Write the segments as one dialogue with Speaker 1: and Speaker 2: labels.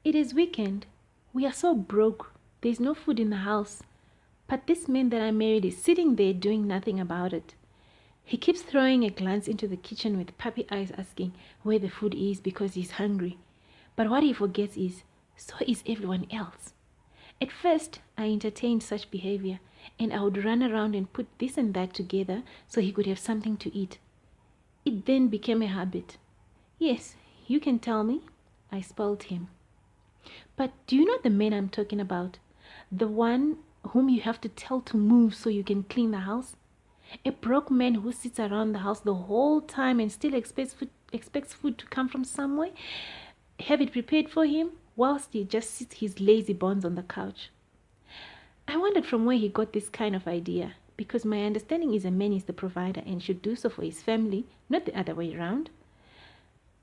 Speaker 1: It is weekend. We are so broke. There's no food in the house. But this man that I married is sitting there doing nothing about it. He keeps throwing a glance into the kitchen with puppy eyes asking where the food is because he's hungry. But what he forgets is, so is everyone else. At first, I entertained such behavior, and I would run around and put this and that together so he could have something to eat. It then became a habit. Yes, you can tell me. I spoiled him. But do you know the man I'm talking about? The one whom you have to tell to move so you can clean the house? A broke man who sits around the house the whole time and still expects food to come from somewhere, have it prepared for him, whilst he just sits his lazy bones on the couch. I wondered from where he got this kind of idea, because my understanding is a man is the provider and should do so for his family, not the other way around.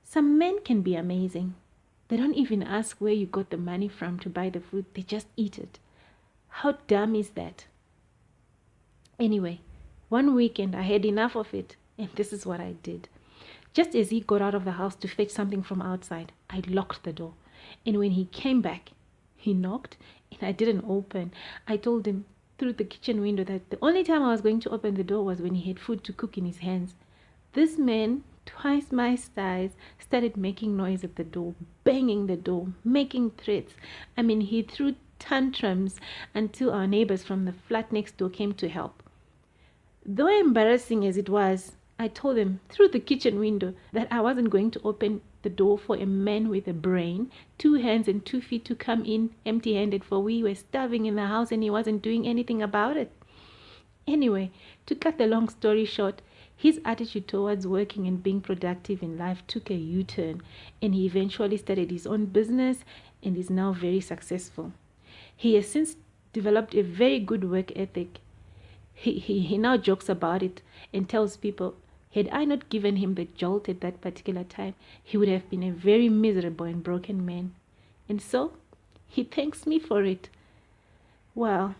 Speaker 1: Some men can be amazing. They don't even ask where you got the money from to buy the food, they just eat it. How dumb is that? Anyway, one weekend I had enough of it, and this is what I did. Just as he got out of the house to fetch something from outside, I locked the door. And when he came back, he knocked and I didn't open. I told him through the kitchen window that the only time I was going to open the door was when he had food to cook in his hands. This man, twice my size, started making noise at the door, banging the door, making threats. He threw tantrums until our neighbors from the flat next door came to help. Though embarrassing as it was, I told them through the kitchen window that I wasn't going to open the door for a man with a brain, 2 hands and 2 feet to come in empty-handed, for we were starving in the house and he wasn't doing anything about it. Anyway, to cut the long story short, his attitude towards working and being productive in life took a U-turn, and he eventually started his own business and is now very successful. He has since developed a very good work ethic. He now jokes about it and tells people, had I not given him the jolt at that particular time, he would have been a very miserable and broken man. And so, he thanks me for it. Well,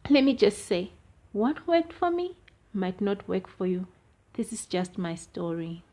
Speaker 1: let me just say, what worked for me might not work for you. This is just my story.